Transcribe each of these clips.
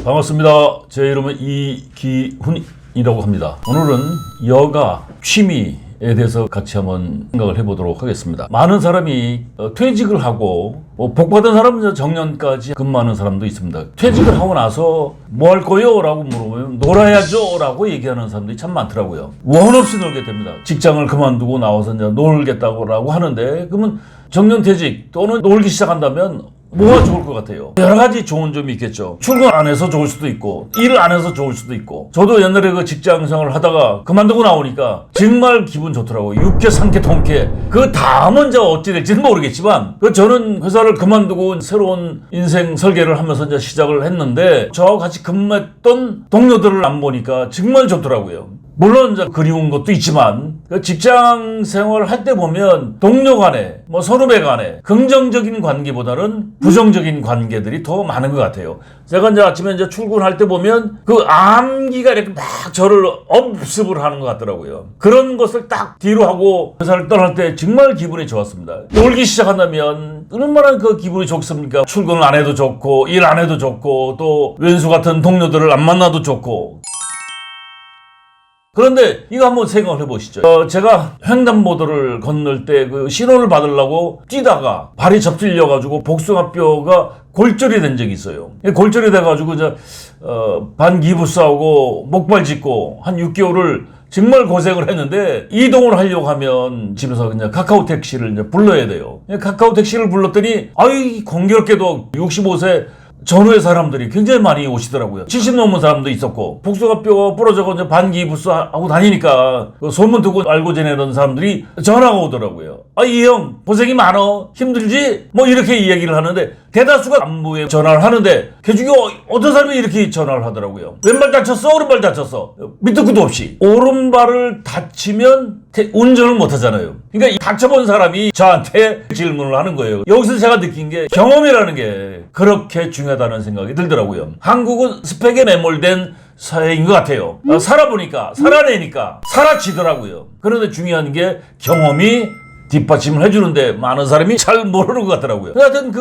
반갑습니다. 제 이름은 이기훈이라고 합니다. 오늘은 여가, 취미에 대해서 같이 한번 생각을 해보도록 하겠습니다. 많은 사람이 퇴직을 하고 복받은 사람은 정년까지 근무하는 사람도 있습니다. 퇴직을 하고 나서 뭐 할 거요? 라고 물어보면 놀아야죠 라고 얘기하는 사람들이 참 많더라고요. 원 없이 놀게 됩니다. 직장을 그만두고 나와서 이제 놀겠다고 하는데, 그러면 정년퇴직 또는 놀기 시작한다면 뭐가 좋을 것 같아요? 여러 가지 좋은 점이 있겠죠. 출근 안 해서 좋을 수도 있고, 일을 안 해서 좋을 수도 있고. 저도 옛날에 그 직장 생활을 하다가 그만두고 나오니까 정말 기분 좋더라고요. 육회, 상쾌, 통쾌. 그 다음은 이제 어찌 될지는 모르겠지만, 저는 회사를 그만두고 새로운 인생 설계를 하면서 이제 시작을 했는데, 저하고 같이 근무했던 동료들을 안 보니까 정말 좋더라고요. 물론 이제 그리운 것도 있지만, 직장 생활을 할 때 보면 동료 간에, 선후배 간에 긍정적인 관계보다는 부정적인 관계들이 더 많은 것 같아요. 제가 이제 아침에 이제 출근할 때 보면 그 암기가 이렇게 막 저를 업습을 하는 것 같더라고요. 그런 것을 딱 뒤로 하고 회사를 떠날 때 정말 기분이 좋았습니다. 놀기 시작한다면 얼마나 그 기분이 좋습니까? 출근을 안 해도 좋고, 일 안 해도 좋고, 또 왼수 같은 동료들을 안 만나도 좋고. 그런데 이거 한번 생각을 해보시죠. 제가 횡단보도를 건널 때 그 신호를 받으려고 뛰다가 발이 접질려가지고 복숭아뼈가 골절이 된 적이 있어요. 골절이 돼가지고 반기부스하고 목발 짚고 한 6개월을 정말 고생을 했는데, 이동을 하려고 하면 집에서 그냥 카카오 택시를 이제 불러야 돼요. 카카오 택시를 불렀더니 공교롭게도 65세 전후의 사람들이 굉장히 많이 오시더라고요. 70 넘은 사람도 있었고, 복숭아뼈가 부러져서 반기부스 하고 다니니까 소문 듣고 알고 지내던 사람들이 전화가 오더라고요. 이 형 고생이 많어, 힘들지? 이렇게 이야기를 하는데, 대다수가 안부에 전화를 하는데 그 중에 어떤 사람이 이렇게 전화를 하더라고요. 왼발 다쳤어? 오른발 다쳤어? 밑도 끝도 없이. 오른발을 다치면 운전을 못 하잖아요. 그러니까 다쳐본 사람이 저한테 질문을 하는 거예요. 여기서 제가 느낀 게, 경험이라는 게 그렇게 중요하다는 생각이 들더라고요. 한국은 스펙에 매몰된 사회인 것 같아요. 살아보니까, 살아내니까 사라지더라고요. 그런데 중요한 게 경험이 뒷받침을 해주는데 많은 사람이 잘 모르는 것 같더라고요. 하여튼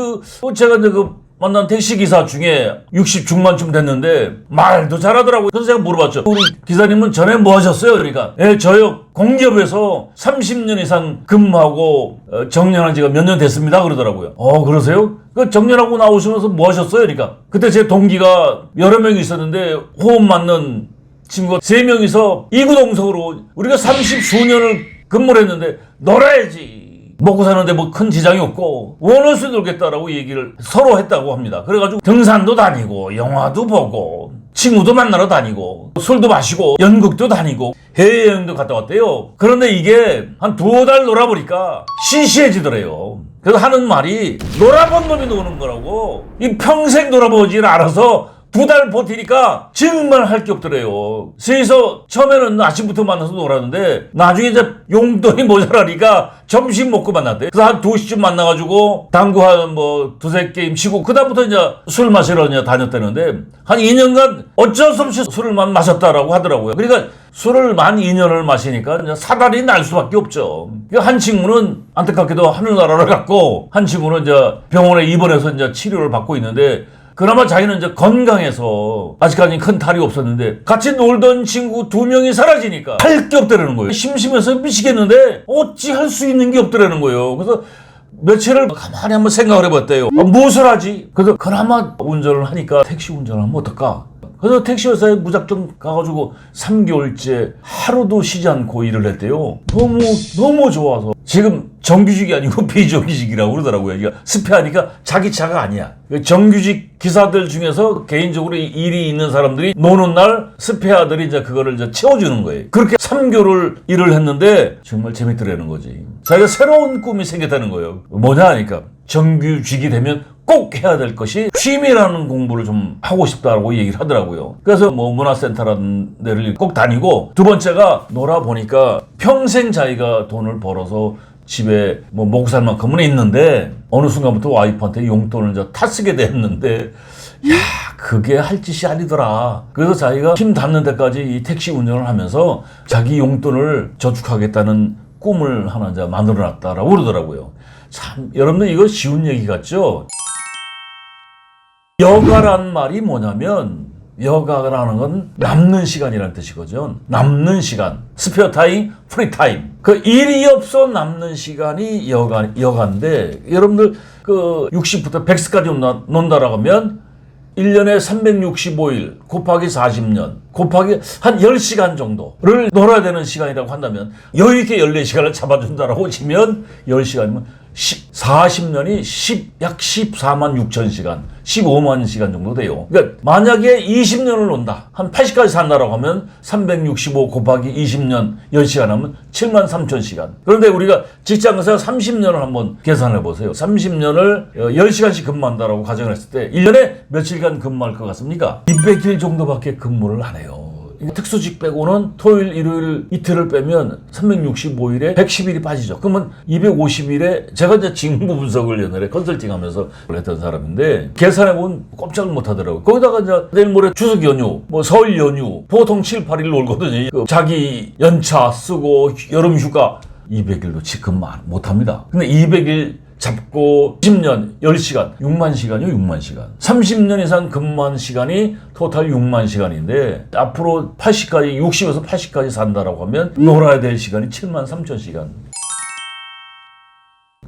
제가 이제 만난 택시기사 중에 60 중반쯤 됐는데 말도 잘하더라고요. 그래서 제가 물어봤죠. 우리 기사님은 전에 뭐 하셨어요? 그러니까, 저요 공기업에서 30년 이상 근무하고 정년한 지가 몇 년 됐습니다. 그러더라고요. 그러세요? 정년하고 나오시면서 뭐 하셨어요? 그러니까 그때 제 동기가 여러 명이 있었는데 호흡 맞는 친구가 3명이서 이구동성으로 우리가 30수년을 근무를 했는데 놀아야지. 먹고 사는데 큰 지장이 없고 원어스 놀겠다라고 얘기를 서로 했다고 합니다. 그래가지고 등산도 다니고 영화도 보고 친구도 만나러 다니고 술도 마시고 연극도 다니고 해외여행도 갔다 왔대요. 그런데 이게 한 2달 놀아보니까 시시해지더래요. 그래서 하는 말이, 놀아본 놈이 노는 거라고. 이 평생 놀아보질 않아서 2달 버티니까 정말 할 게 없더래요. 그래서 처음에는 아침부터 만나서 놀았는데 나중에 이제 용돈이 모자라니까 점심 먹고 만났대. 그래서 한 2시쯤 만나가지고 당구 한 2-3게임 치고 그다음부터 이제 술 마시러 이제 다녔다는데, 한 2년간 어쩔 수 없이 술을만 마셨다라고 하더라고요. 그러니까 술을 만 2년을 마시니까 이제 사달이 날 수밖에 없죠. 한 친구는 안타깝게도 하늘나라를 갔고, 한 친구는 이제 병원에 입원해서 이제 치료를 받고 있는데, 그나마 자기는 이제 건강해서 아직까지 큰 탈이 없었는데, 같이 놀던 친구 2명이 사라지니까 할 게 없더라는 거예요. 심심해서 미치겠는데 어찌 할 수 있는 게 없더라는 거예요. 그래서 며칠을 가만히 한번 생각을 해봤대요. 무엇을 하지? 그래서 그나마 운전을 하니까 택시 운전을 하면 어떨까? 그래서 택시 회사에 무작정 가가지고 3개월째 하루도 쉬지 않고 일을 했대요. 너무 좋아서. 지금 정규직이 아니고 비정규직이라고 그러더라고요. 그러니까 스페하니까 자기 차가 아니야. 정규직 기사들 중에서 개인적으로 일이 있는 사람들이 노는 날 스페아들이 이제 그거를 이제 채워주는 거예요. 그렇게 3개월을 일을 했는데 정말 재밌더라는 거지. 자기가 새로운 꿈이 생겼다는 거예요. 뭐냐 하니까, 정규직이 되면 꼭 해야 될 것이 취미라는 공부를 좀 하고 싶다고 얘기를 하더라고요. 그래서 문화센터라는 데를 꼭 다니고, 두 번째가 놀아보니까 평생 자기가 돈을 벌어서 집에 먹고 살 만큼은 있는데, 어느 순간부터 와이프한테 용돈을 이제 타 쓰게 됐는데, 그게 할 짓이 아니더라. 그래서 자기가 힘 닿는 데까지 이 택시 운전을 하면서 자기 용돈을 저축하겠다는 꿈을 하나 이제 만들어놨다라고 그러더라고요. 참, 여러분들 이거 쉬운 얘기 같죠? 여가란 말이 뭐냐면 여가라는 건 남는 시간이라는 뜻이거든. 남는 시간. 스페어 타임, 프리 타임. 그 일이 없어 남는 시간이 여가인데, 여러분들 그 60부터 100세까지 논다라고 하면 1년에 365일 곱하기 40년 곱하기 한 10시간 정도를 놀아야 되는 시간이라고 한다면 여유있게 14시간을 잡아준다라고 치면 10시간이면 40년이 약 14만 6천 시간, 15만 시간 정도 돼요. 그러니까 만약에 20년을 논다, 한 80까지 산다라고 하면 365 곱하기 20년 10시간 하면 7만 3천 시간. 그런데 우리가 직장에서 30년을 한번 계산해 보세요. 30년을 10시간씩 근무한다라고 가정을 했을 때 1년에 며칠간 근무할 것 같습니까? 200일 정도밖에 근무를 안 해요. 특수직 빼고는 토요일, 일요일 이틀을 빼면 365일에 110일이 빠지죠. 그러면 250일에 제가 이제 직무 분석을 옛날에 컨설팅 하면서 했던 사람인데 계산해보면 꼼짝을 못 하더라고요. 거기다가 이제 내일 모레 추석 연휴, 뭐 설 연휴, 보통 7, 8일 놀거든요. 그 자기 연차 쓰고 여름 휴가 200일도 근무 못 합니다. 근데 200일 잡고 10년 10시간 6만 시간이요. 6만 시간 30년 이상 근무한 시간이 토탈 6만 시간인데 앞으로 80까지 60에서 80까지 산다라고 하면 놀아야 될 시간이 7만 3천 시간.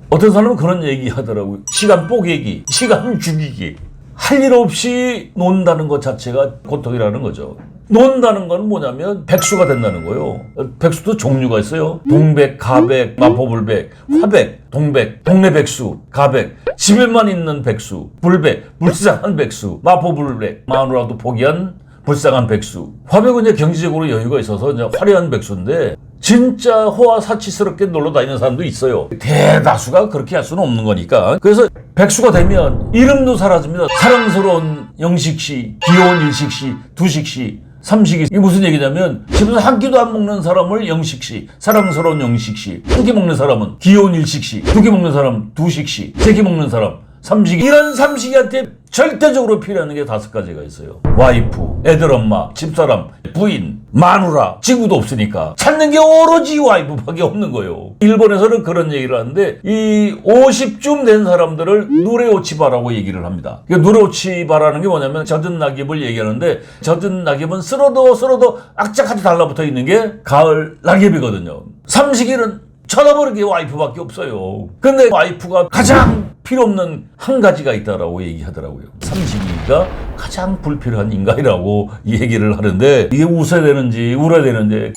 어떤 사람은 그런 얘기 하더라고요. 시간 뽀개기, 시간 죽이기. 할 일 없이 논다는 것 자체가 고통이라는 거죠. 논다는 건 뭐냐면 백수가 된다는 거예요. 백수도 종류가 있어요. 동백, 가백, 마포불백, 화백, 동백, 동네 백수, 가백, 집에만 있는 백수, 불백, 불쌍한 백수, 마포불백, 마누라도 포기한 불쌍한 백수. 화백은 이제 경제적으로 여유가 있어서 이제 화려한 백수인데 진짜 호화사치스럽게 놀러 다니는 사람도 있어요. 대다수가 그렇게 할 수는 없는 거니까. 그래서 백수가 되면 이름도 사라집니다. 사랑스러운 영식씨, 귀여운 일식씨, 두식씨, 삼식이. 이게 무슨 얘기냐면 집에서 한 끼도 안 먹는 사람을 영식씨, 사랑스러운 영식씨, 한 끼 먹는 사람은 귀여운 일식씨, 두 끼 먹는 사람 두식씨, 세 끼 먹는 사람 삼식이. 이런 삼식이한테 절대적으로 필요한 게 5가지가 있어요. 와이프, 애들 엄마, 집사람, 부인, 마누라, 친구도 없으니까 찾는 게 오로지 와이프밖에 없는 거예요. 일본에서는 그런 얘기를 하는데 이 50쯤 된 사람들을 누레오치바라고 얘기를 합니다. 누레오치바라는 게 뭐냐면 젖은 낙엽을 얘기하는데 젖은 낙엽은 쓸어도 악착같이 달라붙어 있는 게 가을 낙엽이거든요. 삼식이는 쳐다보는 게 와이프밖에 없어요. 근데 와이프가 가장 필요 없는 한 가지가 있다라고 얘기하더라고요. 삼식이가 가장 불필요한 인간이라고 얘기를 하는데 이게 웃어야 되는지 울어야 되는지.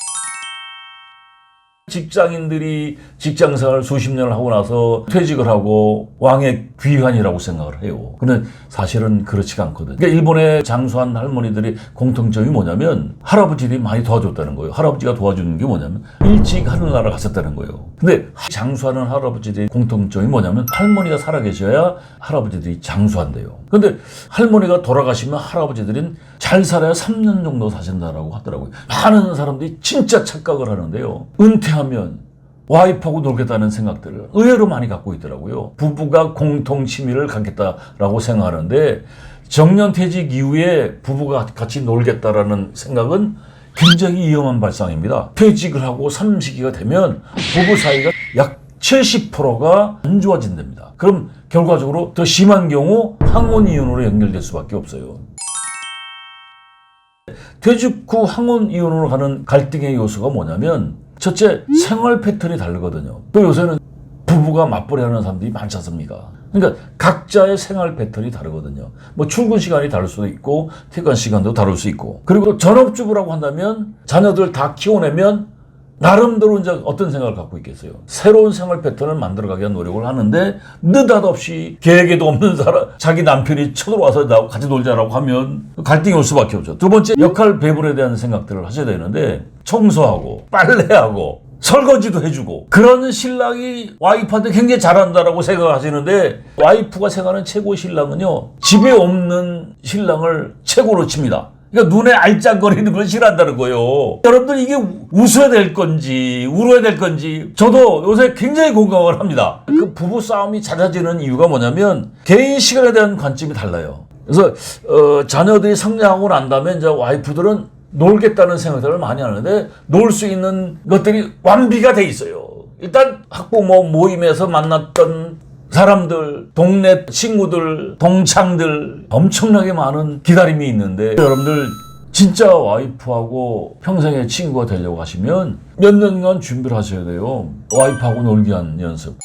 직장인들이 직장생활 수십 년을 하고 나서 퇴직을 하고 왕의 귀환이라고 생각을 해요. 근데 사실은 그렇지가 않거든요. 그러니까 일본의 장수한 할머니들의 공통점이 뭐냐면 할아버지들이 많이 도와줬다는 거예요. 할아버지가 도와주는 게 뭐냐면 일찍 하늘나라 갔었다는 거예요. 근데 장수하는 할아버지들의 공통점이 뭐냐면 할머니가 살아계셔야 할아버지들이 장수한대요. 근데 할머니가 돌아가시면 할아버지들은 잘 살아야 3년 정도 사신다라고 하더라고요. 많은 사람들이 진짜 착각을 하는데요. 은퇴하면 와이프하고 놀겠다는 생각들을 의외로 많이 갖고 있더라고요. 부부가 공통 취미를 갖겠다라고 생각하는데 정년퇴직 이후에 부부가 같이 놀겠다라는 생각은 굉장히 위험한 발상입니다. 퇴직을 하고 삼식이가 되면 부부 사이가 약 70%가 안 좋아진답니다. 그럼 결과적으로 더 심한 경우 항혼이혼으로 연결될 수밖에 없어요. 퇴직 후 항혼이혼으로 가는 갈등의 요소가 뭐냐면 첫째, 생활 패턴이 다르거든요. 또 요새는 부부가 맞벌이 하는 사람들이 많지 않습니까? 그러니까 각자의 생활 패턴이 다르거든요. 뭐 출근 시간이 다를 수도 있고 퇴근 시간도 다를 수 있고. 그리고 전업주부라고 한다면 자녀들 다 키워내면 나름대로 이제 어떤 생각을 갖고 있겠어요. 새로운 생활 패턴을 만들어가기 위한 노력을 하는데 느닷없이 계획에도 없는 사람, 자기 남편이 쳐들어와서 나하고 같이 놀자라고 하면 갈등이 올 수밖에 없죠. 두 번째, 역할 배분에 대한 생각들을 하셔야 되는데 청소하고 빨래하고 설거지도 해주고 그런 신랑이 와이프한테 굉장히 잘한다라고 생각하시는데 와이프가 생각하는 최고 신랑은요, 집에 없는 신랑을 최고로 칩니다. 그러니까 눈에 알짱거리는 걸 싫어한다는 거예요. 여러분들 이게 웃어야 될 건지 울어야 될 건지 저도 요새 굉장히 공감을 합니다. 그 부부 싸움이 잦아지는 이유가 뭐냐면 개인 시간에 대한 관점이 달라요. 그래서 자녀들이 성장하고 난 다음에 이제 와이프들은 놀겠다는 생각들을 많이 하는데 놀 수 있는 것들이 완비가 돼 있어요. 일단 학부모 모임에서 만났던 사람들, 동네 친구들, 동창들 엄청나게 많은 기다림이 있는데 여러분들 진짜 와이프하고 평생의 친구가 되려고 하시면 몇 년간 준비를 하셔야 돼요. 와이프하고 놀기 위한 연습.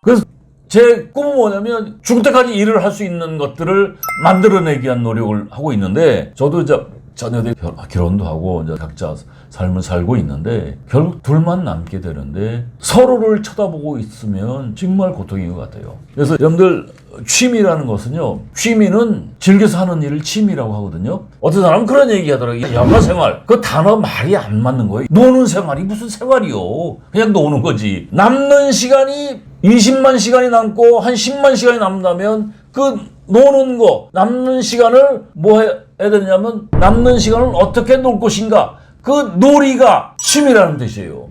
그래서 제 꿈은 뭐냐면 죽을 때까지 일을 할 수 있는 것들을 만들어내기 위한 노력을 하고 있는데 저도 이제 자녀들 결혼도 하고 이제 각자 삶을 살고 있는데 결국 둘만 남게 되는데 서로를 쳐다보고 있으면 정말 고통인 것 같아요. 그래서 여러분들 취미라는 것은요, 취미는 즐겨서 하는 일을 취미라고 하거든요. 어떤 사람은 그런 얘기 하더라고요. 여가생활, 그 단어 말이 안 맞는 거예요. 노는 생활이 무슨 생활이요. 그냥 노는 거지. 남는 시간이 20만 시간이 남고 한 10만 시간이 남는다면 그 노는 거, 남는 시간을 뭐 해야 되냐면 남는 시간을 어떻게 놀 것인가. 그 놀이가 취미라는 뜻이에요.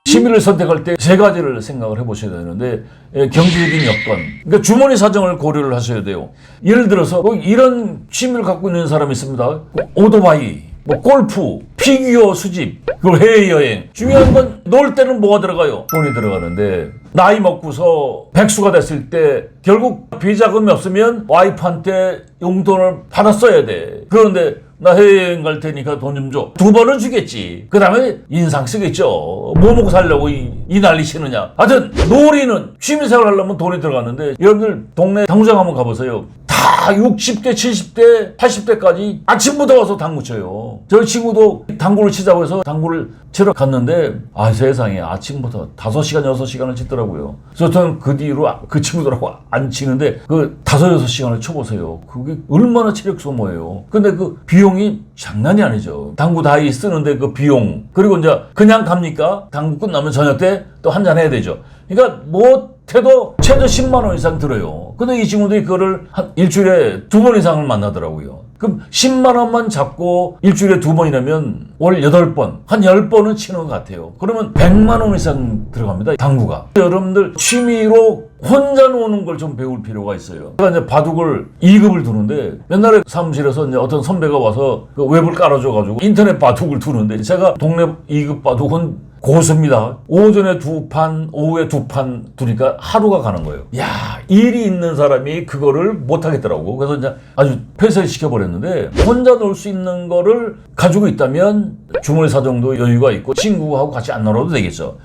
취미를 선택할 때 세 가지를 생각을 해보셔야 되는데 경제적인 여건, 그러니까 주머니 사정을 고려를 하셔야 돼요. 예를 들어서 이런 취미를 갖고 있는 사람이 있습니다. 오토바이, 뭐 골프, 피규어 수집, 그리고 해외여행. 중요한 건 놀 때는 뭐가 들어가요? 돈이 들어가는데 나이 먹고서 백수가 됐을 때 결국 비자금이 없으면 와이프한테 용돈을 받아 써야 돼. 그런데 나 해외여행 갈 테니까 돈 좀 줘. 두 번은 주겠지. 그 다음에 인상 쓰겠죠. 뭐 먹고 살려고 이 난리 치느냐. 하여튼 놀이는 취미생활 하려면 돈이 들어가는데 여러분들 동네 당구장 한번 가보세요. 다 60대, 70대, 80대까지 아침부터 와서 당구 쳐요. 저희 친구도 당구를 치자고 해서 당구를 치러 갔는데 세상에 아침부터 5시간, 6시간을 치더라고요. 그래서 저는 그 뒤로 그 친구들하고 안 치는데 그 5, 6시간을 쳐보세요. 그게 얼마나 체력 소모예요. 근데 그 비용이 장난이 아니죠. 당구 다이 쓰는데 그 비용. 그리고 이제 그냥 갑니까? 당구 끝나면 저녁 때 또 한잔 해야 되죠. 그러니까 못해도 최저 10만 원 이상 들어요. 근데 이 친구들이 그거를 한 일주일에 2번 이상을 만나더라고요. 그럼 10만 원만 잡고 일주일에 2번이라면 월 8번, 한 10번은 치는 것 같아요. 그러면 100만 원 이상 들어갑니다. 당구가. 여러분들 취미로 혼자 노는 걸 좀 배울 필요가 있어요. 제가 이제 바둑을 2급을 두는데 옛날에 사무실에서 이제 어떤 선배가 와서 그 웹을 깔아줘가지고 인터넷 바둑을 두는데 제가 동네 2급 바둑은 고수입니다. 오전에 2판, 오후에 2판 두니까 하루가 가는 거예요. 야, 일이 있는 사람이 그거를 못 하겠더라고. 그래서 이제 아주 폐쇄시켜버렸는데 혼자 놀 수 있는 거를 가지고 있다면 주머니 사정도 여유가 있고 친구하고 같이 안 놀아도 되겠죠.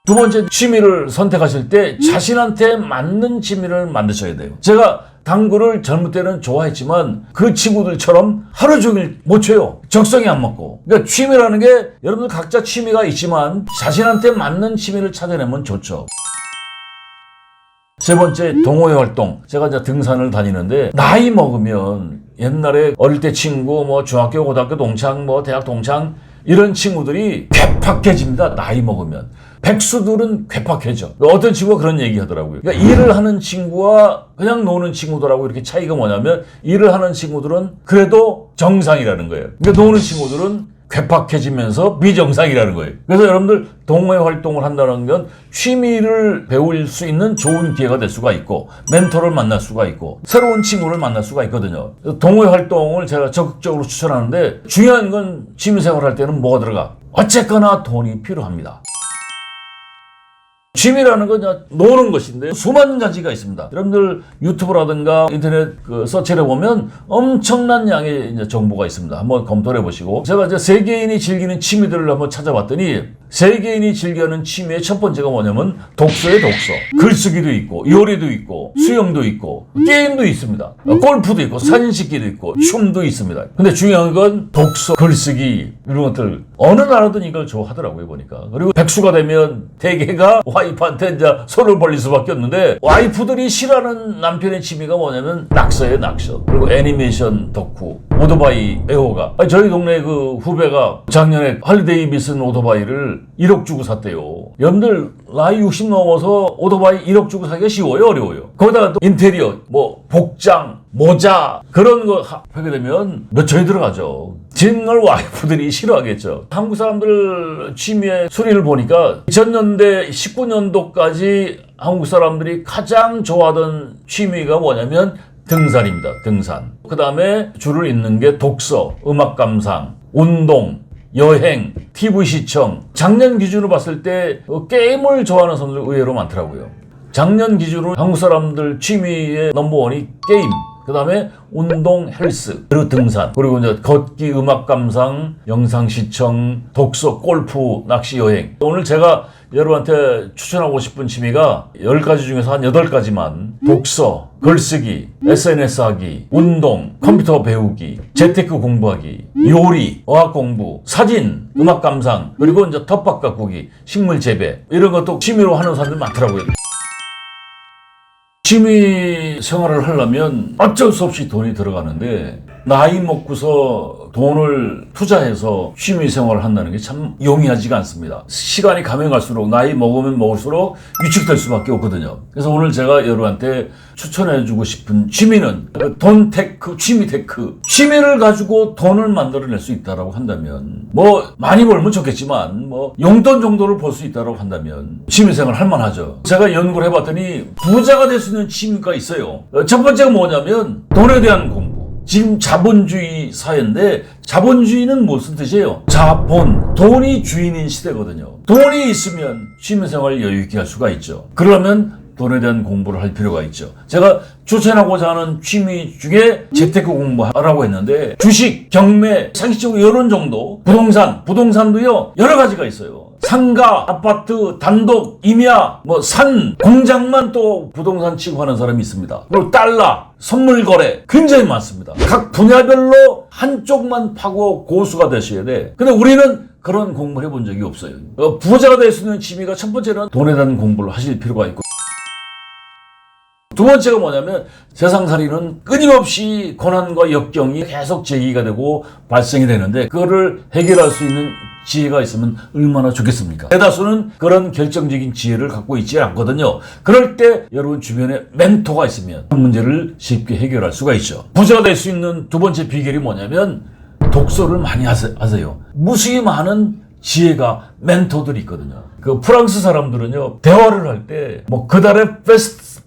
두 번째, 취미를 선택하실 때 자신한테 맞는 취미를 만드셔야 돼요. 제가 당구를 젊을 때는 좋아했지만 그 친구들처럼 하루 종일 못 쳐요. 적성이 안 맞고. 그러니까 취미라는 게 여러분들 각자 취미가 있지만 자신한테 맞는 취미를 찾아내면 좋죠. 세 번째, 동호회 활동. 제가 이제 등산을 다니는데 나이 먹으면 옛날에 어릴 때 친구, 뭐 중학교, 고등학교 동창, 뭐 대학 동창 이런 친구들이 괴팍해집니다. 나이 먹으면. 백수들은 괴팍해져. 어떤 친구가 그런 얘기 하더라고요. 그러니까 일을 하는 친구와 그냥 노는 친구들하고 이렇게 차이가 뭐냐면 일을 하는 친구들은 그래도 정상이라는 거예요. 그러니까 노는 친구들은 괴팍해지면서 비정상이라는 거예요. 그래서 여러분들 동호회 활동을 한다는 건 취미를 배울 수 있는 좋은 기회가 될 수가 있고 멘토를 만날 수가 있고 새로운 친구를 만날 수가 있거든요. 동호회 활동을 제가 적극적으로 추천하는데 중요한 건 취미생활 할 때는 뭐가 들어가? 어쨌거나 돈이 필요합니다. 취미라는 건 노는 것인데 수많은 가지가 있습니다. 여러분들 유튜브라든가 인터넷 서치를 보면 엄청난 양의 이제 정보가 있습니다. 한번 검토를 해보시고 제가 이제 세계인이 즐기는 취미들을 한번 찾아봤더니 세계인이 즐겨하는 취미의 첫 번째가 뭐냐면 독서의 독서. 글쓰기도 있고 요리도 있고 수영도 있고 게임도 있습니다. 골프도 있고 사진 찍기도 있고 춤도 있습니다. 근데 중요한 건 독서, 글쓰기 이런 것들 어느 나라든 이걸 좋아하더라고요 보니까. 그리고 백수가 되면 대개가 와이프한테 이제 손을 벌릴 수밖에 없는데 와이프들이 싫어하는 남편의 취미가 뭐냐면 낙서예요, 낙서. 그리고 애니메이션 덕후, 오토바이 애호가. 저희 동네 그 후배가 작년에 할리데이비슨 오토바이를 1억 주고 샀대요. 여러분들 나이 60 넘어서 오토바이 1억 주고 사기가 쉬워요, 어려워요? 거기다가 또 인테리어, 뭐 복장, 모자 그런 거 하게 되면 몇 천이 들어가죠. 정말 와이프들이 싫어하겠죠. 한국 사람들 취미의 순위를 보니까 2000년대 19년도까지 한국 사람들이 가장 좋아하던 취미가 뭐냐면 등산입니다. 등산. 그 다음에 줄을 잇는 게 독서, 음악 감상, 운동, 여행, TV 시청. 작년 기준으로 봤을 때 게임을 좋아하는 사람들 의외로 많더라고요. 작년 기준으로 한국 사람들 취미의 넘버원이 게임, 그 다음에 운동, 헬스, 그리고 등산, 그리고 이제 걷기, 음악 감상, 영상 시청, 독서, 골프, 낚시, 여행. 오늘 제가 여러분한테 추천하고 싶은 취미가 10가지 중에서 한 8가지만 독서, 글쓰기, SNS 하기, 운동, 컴퓨터 배우기, 재테크 공부하기, 요리, 어학 공부, 사진, 음악 감상, 그리고 이제 텃밭 가꾸기, 식물 재배 이런 것도 취미로 하는 사람들 많더라고요. 취미 생활을 하려면 어쩔 수 없이 돈이 들어가는데 나이 먹고서 돈을 투자해서 취미 생활을 한다는 게 참 용이하지가 않습니다. 시간이 가면 갈수록 나이 먹으면 먹을수록 위축될 수밖에 없거든요. 그래서 오늘 제가 여러분한테 추천해주고 싶은 취미는 돈 테크, 취미 테크. 취미를 가지고 돈을 만들어낼 수 있다고 한다면 뭐 많이 벌면 좋겠지만 뭐 용돈 정도를 벌 수 있다고 한다면 취미생활 할 만하죠. 제가 연구를 해봤더니 부자가 될 수 있는 취미가 있어요. 첫 번째가 뭐냐면 돈에 대한 공부. 지금 자본주의 사회인데 자본주의는 무슨 뜻이에요? 자본, 돈이 주인인 시대거든요. 돈이 있으면 취미생활 여유 있게 할 수가 있죠. 그러면 돈에 대한 공부를 할 필요가 있죠. 제가 추천하고자 하는 취미 중에 재테크 공부하라고 했는데 주식, 경매, 상식적으로 이런 정도, 부동산도요 여러 가지가 있어요. 상가, 아파트, 단독, 임야, 산, 공장만 또 부동산 치고 하는 사람이 있습니다. 그리고 달러, 선물 거래 굉장히 많습니다. 각 분야별로 한쪽만 파고 고수가 되셔야 돼. 근데 우리는 그런 공부를 해본 적이 없어요. 부자가 될 수 있는 취미가 첫 번째는 돈에 대한 공부를 하실 필요가 있고 두 번째가 뭐냐면 세상살이는 끊임없이 고난과 역경이 계속 제기가 되고 발생이 되는데 그거를 해결할 수 있는 지혜가 있으면 얼마나 좋겠습니까? 대다수는 그런 결정적인 지혜를 갖고 있지 않거든요. 그럴 때 여러분 주변에 멘토가 있으면 그 문제를 쉽게 해결할 수가 있죠. 부자가 될 수 있는 두 번째 비결이 뭐냐면 독서를 많이 하세요. 무수히 많은 지혜가 멘토들이 있거든요. 그 프랑스 사람들은요 대화를 할 때 그달의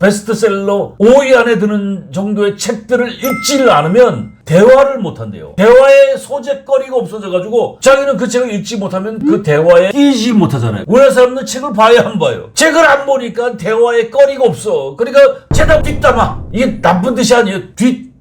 베스트셀러 5위 안에 드는 정도의 책들을 읽지를 않으면 대화를 못한대요. 대화의 소재거리가 없어져가지고 자기는 그 책을 읽지 못하면 그 대화에 끼지 못하잖아요. 우리나라 사람들은 책을 봐야 안 봐요. 책을 안 보니까 대화의 거리가 없어. 그러니까 죄다 뒷담화. 이게 나쁜 뜻이 아니에요.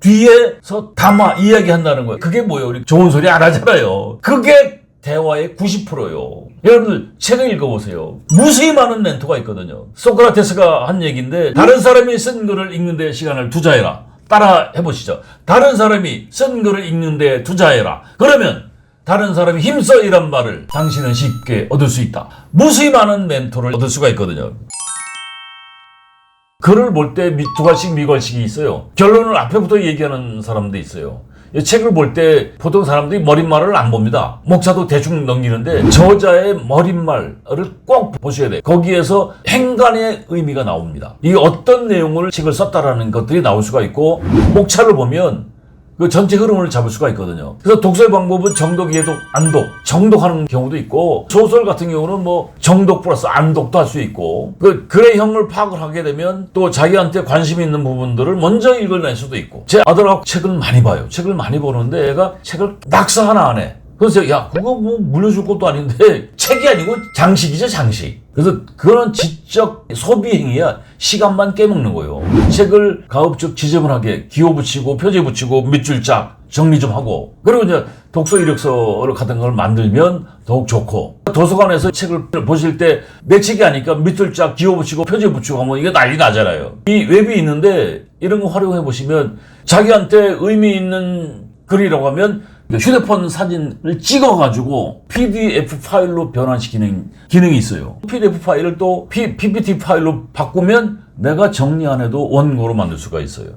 뒤에서 담아 이야기한다는 거예요. 그게 뭐예요? 우리 좋은 소리 안 하잖아요. 그게 대화의 90%요. 여러분들 책을 읽어보세요. 무수히 많은 멘토가 있거든요. 소크라테스가 한 얘기인데 다른 사람이 쓴 글을 읽는 데 시간을 투자해라. 따라 해보시죠. 다른 사람이 쓴 글을 읽는 데 투자해라. 그러면 다른 사람이 힘써 이란 말을 당신은 쉽게 얻을 수 있다. 무수히 많은 멘토를 얻을 수가 있거든요. 글을 볼 때 두 가지씩 미괄식이 있어요. 결론을 앞에부터 얘기하는 사람도 있어요. 이 책을 볼 때 보통 사람들이 머릿말을 안 봅니다. 목차도 대충 넘기는데 저자의 머릿말을 꼭 보셔야 돼요. 거기에서 행간의 의미가 나옵니다. 이게 어떤 내용을 책을 썼다라는 것들이 나올 수가 있고 목차를 보면 그 전체 흐름을 잡을 수가 있거든요. 그래서 독서의 방법은 정독, 예독, 안독, 정독하는 경우도 있고 소설 같은 경우는 정독 플러스 안독도 할 수 있고 그 글의 형을 파악을 하게 되면 또 자기한테 관심 있는 부분들을 먼저 읽어낼 수도 있고 제 아들하고 책을 많이 봐요. 책을 많이 보는데 얘가 책을 낙서 하나 안 해. 그래서 그거 물려줄 것도 아닌데 책이 아니고 장식이죠, 장식. 그래서 그런 지적 소비 행위야. 시간만 깨먹는 거예요. 책을 가급적 지저분하게 기호 붙이고 표지 붙이고 밑줄 짝 정리 좀 하고 그리고 이제 독서 이력서를 같은 걸 만들면 더욱 좋고 도서관에서 책을 보실 때 내 책이 아니까 밑줄 짝 기호 붙이고 표지 붙이고 하면 이게 난리 나잖아요. 이 웹이 있는데 이런 거 활용해 보시면 자기한테 의미 있는 글이라고 하면 휴대폰 사진을 찍어가지고 PDF 파일로 변환시키는 기능이 있어요. PDF 파일을 또 PPT 파일로 바꾸면 내가 정리 안 해도 원고로 만들 수가 있어요.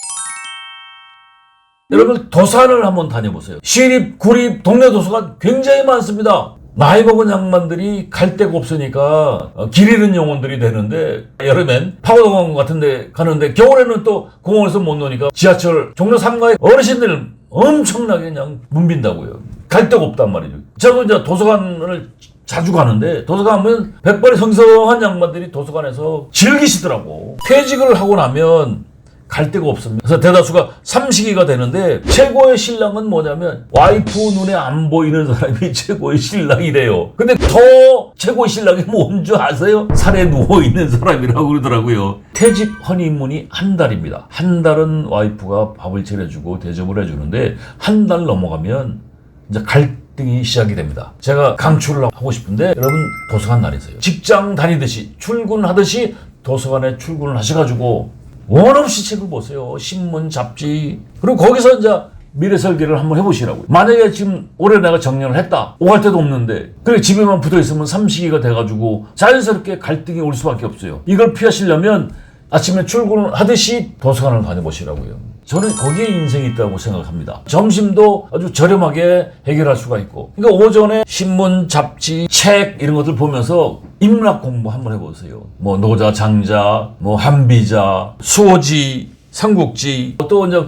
여러분 도서관을 한번 다녀보세요. 시립, 구립, 동네 도서관 굉장히 많습니다. 나이 먹은 양반들이 갈 데가 없으니까 길 잃은 영혼들이 되는데 여름엔 파고동원 같은 데 가는데 겨울에는 또 공원에서 못 노니까 지하철 종로 3가에 어르신들 엄청나게 그냥 붐빈다고요. 갈 데가 없단 말이죠. 저도 이제 도서관을 자주 가는데 도서관 하면 백발이 성성한 양반들이 도서관에서 즐기시더라고. 퇴직을 하고 나면 갈 데가 없습니다. 그래서 대다수가 삼식이가 되는데 최고의 신랑은 뭐냐면 와이프 눈에 안 보이는 사람이 최고의 신랑이래요. 근데 더 최고의 신랑이 뭔 줄 아세요? 산에 누워있는 사람이라고 그러더라고요. 퇴직 허니문이 한 달입니다. 한 달은 와이프가 밥을 차려주고 대접을 해주는데 한 달 넘어가면 이제 갈등이 시작이 됩니다. 제가 강추를 하고 싶은데 여러분 도서관 다니세요. 직장 다니듯이 출근하듯이 도서관에 출근을 하셔가지고 원 없이 책을 보세요. 신문, 잡지. 그리고 거기서 이제 미래 설계를 한번 해보시라고요. 만약에 지금 올해 내가 정년을 했다. 오갈 데도 없는데 그래 집에만 붙어있으면 삼식이가 돼가지고 자연스럽게 갈등이 올 수밖에 없어요. 이걸 피하시려면 아침에 출근을 하듯이 도서관을 다녀보시라고요. 저는 거기에 인생이 있다고 생각합니다. 점심도 아주 저렴하게 해결할 수가 있고. 그러니까 오전에 신문, 잡지, 책 이런 것들 보면서 인문학 공부 한번 해보세요. 뭐 노자, 장자, 뭐 한비자, 수호지, 삼국지, 또 이제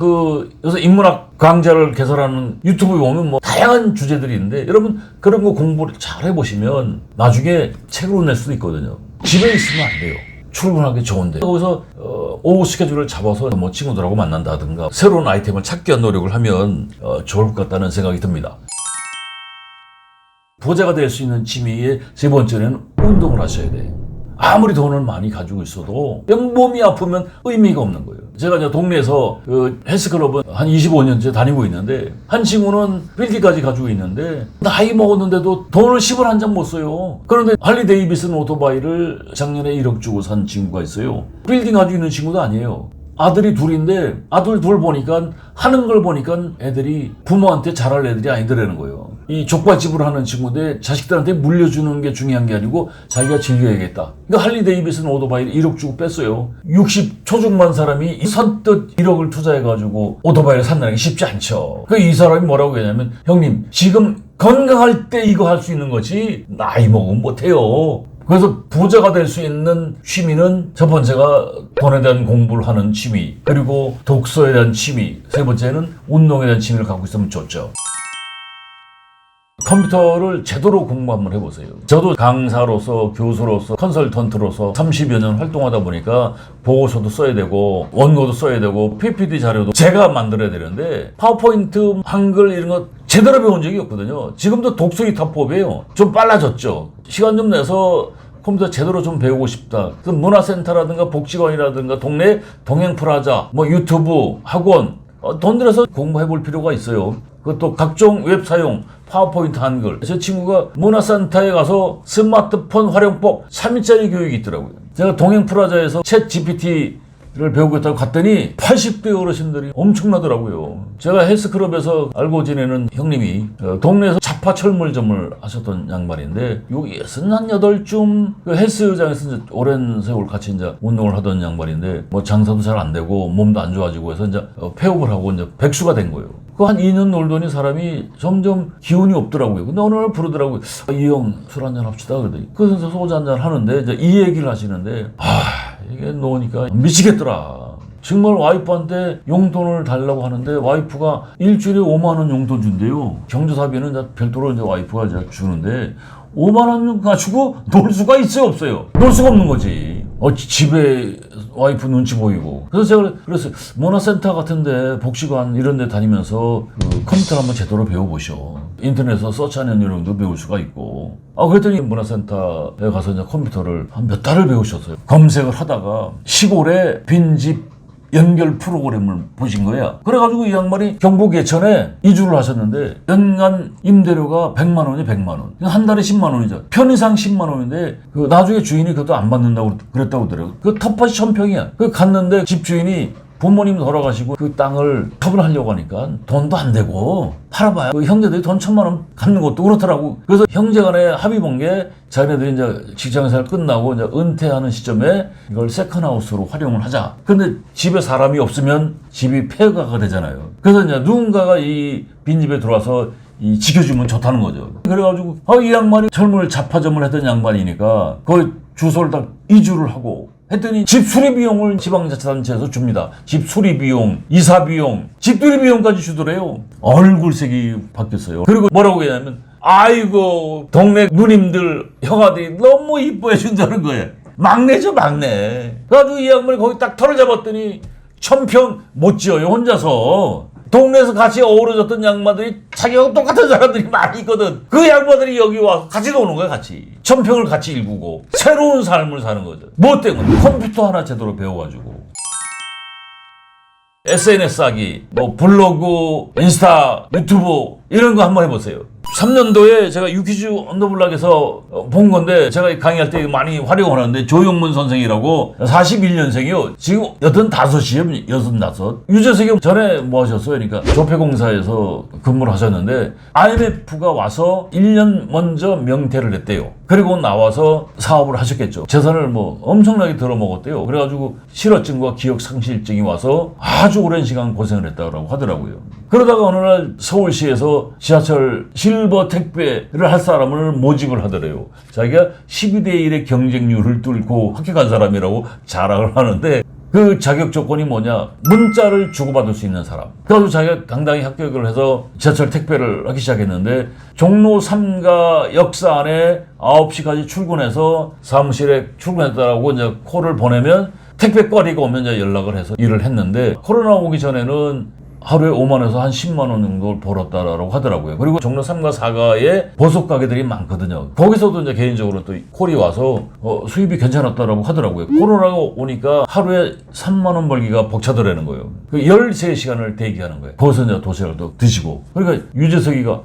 요새 인문학 강좌를 개설하는 유튜브에 보면 뭐 다양한 주제들이 있는데 여러분 그런 거 공부를 잘 해보시면 나중에 책으로 낼 수도 있거든요. 집에 있으면 안 돼요. 출근하기 좋은데 거기서 오후 스케줄을 잡아서 뭐 친구들하고 만난다든가 새로운 아이템을 찾기 위한 노력을 하면 좋을 것 같다는 생각이 듭니다. 부자가 될 수 있는 취미의 세 번째는 운동을 하셔야 돼. 아무리 돈을 많이 가지고 있어도 몸이 아프면 의미가 없는 거예요. 제가 이제 동네에서 헬스클럽은 한 25년째 다니고 있는데 한 친구는 필기까지 가지고 있는데 나이 먹었는데도 돈을 10원 한 장 못 써요. 그런데 할리 데이비슨 오토바이를 작년에 1억 주고 산 친구가 있어요. 빌딩 가지고 있는 친구도 아니에요. 아들이 둘인데 아들 둘 보니까 하는 걸 보니까 애들이 부모한테 잘할 애들이 아니더라는 거예요. 이 족발집을 하는 친구인데 자식들한테 물려주는 게 중요한 게 아니고 자기가 즐겨야겠다. 그러니까 할리 데이비슨 오토바이를 1억 주고 뺐어요. 60 초중반 사람이 선뜻 1억을 투자해가지고 오토바이를 산다는 게 쉽지 않죠. 이 사람이 뭐라고 했냐면 형님 지금 건강할 때 이거 할 수 있는 거지 나이 먹으면 못해요. 그래서 부자가 될 수 있는 취미는 첫 번째가 돈에 대한 공부를 하는 취미, 그리고 독서에 대한 취미, 세 번째는 운동에 대한 취미를 갖고 있으면 좋죠. 컴퓨터를 제대로 공부 한번 해보세요. 저도 강사로서 교수로서 컨설턴트로서 30여 년 활동하다 보니까 보고서도 써야 되고 원고도 써야 되고 PPT 자료도 제가 만들어야 되는데 파워포인트, 한글 이런 거 제대로 배운 적이 없거든요. 지금도 독수리 탑법이에요. 좀 빨라졌죠. 시간 좀 내서 컴퓨터 제대로 좀 배우고 싶다. 그래서 문화센터라든가 복지관이라든가 동네 동행프라자, 뭐 유튜브, 학원 돈 들여서 공부해 볼 필요가 있어요. 그것도 각종 웹 사용, 파워포인트 한글. 제 친구가 문화센터에 가서 스마트폰 활용법 3일짜리 교육이 있더라고요. 제가 동행프라자에서 챗 GPT를 배우겠다고 갔더니 80대 어르신들이 엄청나더라고요. 제가 헬스클럽에서 알고 지내는 형님이 동네에서 자파 철물점을 하셨던 양반인데 여기 68쯤 헬스장에서 이제 오랜 세월 같이 이제 운동을 하던 양반인데 뭐 장사도 잘 안 되고 몸도 안 좋아지고 해서 이제 폐업을 하고 이제 백수가 된 거예요. 그 한 2년 놀더니 사람이 점점 기운이 없더라고요. 근데 어느 날 부르더라고요. 이 형 술 한잔 합시다. 그러더니 그래서 소주 한잔 하는데 이제 이 얘기를 하시는데 이게 놓으니까 미치겠더라. 정말 와이프한테 용돈을 달라고 하는데 와이프가 일주일에 5만 원 용돈 준대요. 경조사비는 이제 별도로 이제 와이프가 이제 주는데 5만 원 가지고 놀 수가 있어요, 없어요? 놀 수가 없는 거지. 집에 와이프 눈치 보이고. 그래서 제가 그랬어요. 문화센터 같은데 복지관 이런 데 다니면서 컴퓨터를 한번 제대로 배워보셔. 인터넷에서 서치하는 요령도 배울 수가 있고. 그랬더니 문화센터에 가서 이제 컴퓨터를 한 몇 달을 배우셨어요. 검색을 하다가 시골에 빈집 연결 프로그램을 보신 거야. 그래가지고 이 양반이 경북 예천에 이주를 하셨는데 연간 임대료가 100만 원이 100만 원. 한 달에 10만 원이죠. 편의상 10만 원인데 나중에 주인이 그것도 안 받는다고 그랬다고 그러더라고요. 그 텃밭이 1000평이야. 갔는데 집주인이 부모님 돌아가시고 그 땅을 컵을 하려고 하니까 돈도 안 되고 팔아봐야 형제들이 돈 1000만 원 갚는 것도 그렇더라고. 그래서 형제간에 합의 본 게 자기네들이 이제 직장생활 끝나고 이제 은퇴하는 시점에 이걸 세컨하우스로 활용을 하자. 근데 집에 사람이 없으면 집이 폐허가 되잖아요. 그래서 이제 누군가가 이 빈집에 들어와서 지켜주면 좋다는 거죠. 그래가지고 이 양반이 철물 자파점을 했던 양반이니까 거기 주소를 딱 이주를 하고 했더니 집 수리 비용을 지방자치단체에서 줍니다. 집 수리 비용, 이사 비용, 집들이 비용까지 주더래요. 얼굴색이 바뀌었어요. 그리고 뭐라고 했냐면 아이고 동네 누님들 형아들이 너무 이뻐해 준다는 거예요. 막내죠, 막내. 그래가지고 이 양반이 거기 딱 털을 잡았더니 천평 못 지어요, 혼자서. 동네에서 같이 어우러졌던 양반들이 자기하고 똑같은 사람들이 많이 있거든. 그 양반들이 여기 와서 같이 노는 거야, 같이. 천평을 같이 일구고 새로운 삶을 사는 거죠. 뭐 때문에? 컴퓨터 하나 제대로 배워가지고. SNS 하기, 뭐 블로그, 인스타, 유튜브 이런 거 한번 해보세요. 3년도에 제가 유퀴즈 언더블락에서 본 건데, 제가 강의할 때 많이 활용을 하는데, 조용문 선생이라고 41년생이요. 지금 85이에요, 65. 유재석이 전에 뭐 하셨어요? 그러니까 조폐공사에서 근무를 하셨는데, IMF가 와서 1년 먼저 명퇴를 했대요. 그리고 나와서 사업을 하셨겠죠. 재산을 뭐 엄청나게 들어먹었대요. 그래가지고 실어증과 기억상실증이 와서 아주 오랜 시간 고생을 했다고 하더라고요. 그러다가 어느 날 서울시에서 지하철 실버 택배를 할 사람을 모집을 하더래요. 자기가 12대 1의 경쟁률을 뚫고 합격한 사람이라고 자랑을 하는데, 그 자격 조건이 뭐냐? 문자를 주고받을 수 있는 사람. 그래서 자기가 당당히 합격을 해서 지하철 택배를 하기 시작했는데, 종로 3가 역사 안에 9시까지 출근해서 사무실에 출근했다라고 이제 콜을 보내면 택배 거리가 오면 이제 연락을 해서 일을 했는데, 코로나 오기 전에는 하루에 5만원에서 한 10만원 정도 벌었다라고 하더라고요. 그리고 종로 3가 4가에 보석 가게들이 많거든요. 거기서도 이제 개인적으로 또 콜이 와서 수입이 괜찮았다라고 하더라고요. 코로나가 오니까 하루에 3만원 벌기가 벅차더라는 거예요. 그 13시간을 대기하는 거예요. 거기서 이제 도시락을 또 드시고. 그러니까 유재석이가,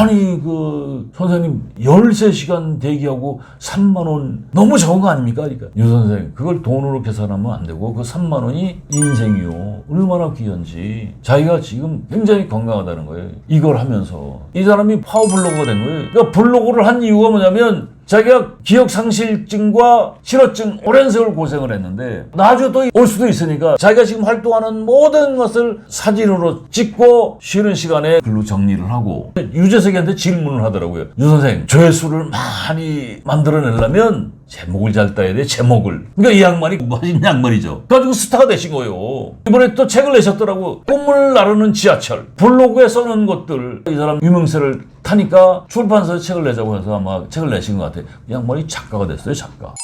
아니 그 선생님 13시간 대기하고 3만원 너무 적은 거 아닙니까? 그러니까 유 선생, 그걸 돈으로 계산하면 안 되고 그 3만원이 인생이요. 얼마나 귀한지. 자기가 지금 굉장히 건강하다는 거예요. 이걸 하면서. 이 사람이 파워블로거가 된 거예요. 그러니까 블로그를 한 이유가 뭐냐면, 자기가 기억상실증과 실어증 오랜 세월 고생을 했는데 나중에 또 올 수도 있으니까 자기가 지금 활동하는 모든 것을 사진으로 찍고 쉬는 시간에 글로 정리를 하고, 유재석이한테 질문을 하더라고요. 유 선생, 조회수를 많이 만들어내려면 제목을 잘 따야 돼, 제목을. 그러니까 이 양반이 공부하신 양반이죠. 그래가지고 스타가 되신 거예요. 이번에 또 책을 내셨더라고. 꿈을 나르는 지하철. 블로그에 써놓은 것들. 이 사람 유명세를 타니까 출판사에 책을 내자고 해서 아마 책을 내신 것 같아요. 이 양반이 작가가 됐어요, 작가.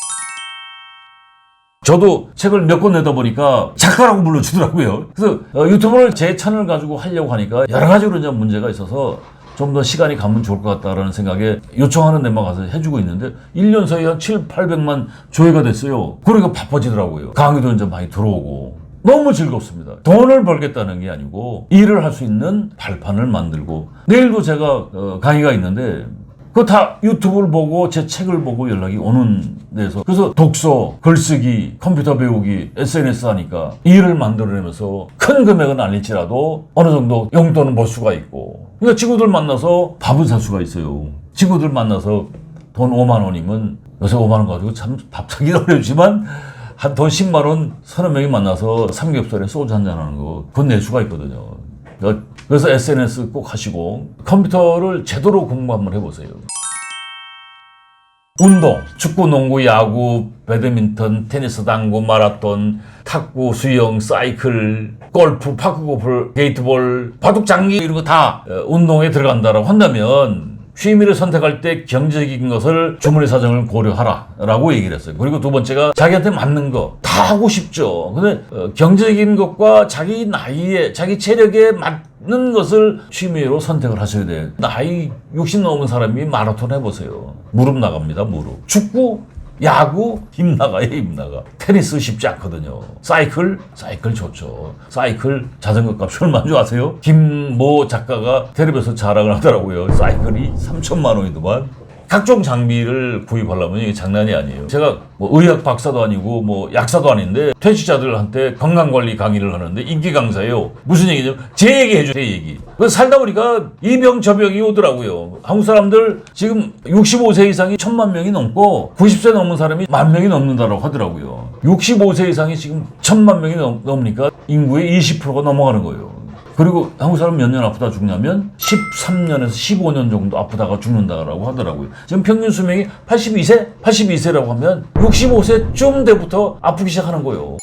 저도 책을 몇 권 내다 보니까 작가라고 불러주더라고요. 그래서 유튜브를 제 채널 가지고 하려고 하니까 여러 가지로 이제 문제가 있어서 좀 더 시간이 가면 좋을 것 같다라는 생각에 요청하는 데만 가서 해주고 있는데, 1년 사이에 한 700~800만 조회가 됐어요. 그러니까 바빠지더라고요. 강의도 이제 많이 들어오고. 너무 즐겁습니다. 돈을 벌겠다는 게 아니고 일을 할 수 있는 발판을 만들고. 내일도 제가 강의가 있는데, 그거 다 유튜브를 보고 제 책을 보고 연락이 오는 데서, 그래서 독서, 글쓰기, 컴퓨터 배우기, SNS 하니까 일을 만들어내면서 큰 금액은 아닐지라도 어느 정도 용돈은 벌 수가 있고. 그러니까 친구들 만나서 밥을 살 수가 있어요. 친구들 만나서 돈 5만 원이면, 요새 5만 원 가지고 참 밥 사기 어렵지만 한 돈 10만 원 서너 명이 만나서 삼겹살에 소주 한잔 하는 거, 그건 낼 수가 있거든요. 그래서 SNS 꼭 하시고 컴퓨터를 제대로 공부 한번 해보세요. 운동, 축구, 농구, 야구, 배드민턴, 테니스, 당구, 마라톤, 탁구, 수영, 사이클, 골프, 파크골프, 게이트볼, 바둑장기 이런 거 다 운동에 들어간다라고 한다면, 취미를 선택할 때 경제적인 것을 주머니 사정을 고려하라 라고 얘기를 했어요. 그리고 두 번째가 자기한테 맞는 거 다 하고 싶죠. 근데 경제적인 것과 자기 나이에, 자기 체력에 맞는 것을 취미로 선택을 하셔야 돼요. 나이 60 넘은 사람이 마라톤 해보세요. 무릎 나갑니다, 무릎. 축구, 야구, 힘 나가요, 힘 나가. 테니스 쉽지 않거든요. 사이클 좋죠. 사이클 자전거 값이 얼마인 줄 아세요? 김모 작가가 텔레비에서 자랑을 하더라고요. 사이클이 3천만 원이더만. 각종 장비를 구입하려면 이게 장난이 아니에요. 제가 뭐 의학 박사도 아니고 뭐 약사도 아닌데 퇴직자들한테 건강관리 강의를 하는데 인기 강사예요. 무슨 얘기냐면 제 얘기 해줘, 제 얘기. 그래서 살다 보니까 이 병 저 병이 오더라고요. 한국 사람들 지금 65세 이상이 1,000만 명이 넘고 90세 넘은 사람이 10,000명이 넘는다고 하더라고요. 65세 이상이 지금 1,000만 명이 넘으니까 인구의 20%가 넘어가는 거예요. 그리고 한국 사람 몇 년 아프다 죽냐면 13년에서 15년 정도 아프다가 죽는다라고 하더라고요. 지금 평균 수명이 82세라고 하면 65세쯤 때부터 아프기 시작하는 거예요.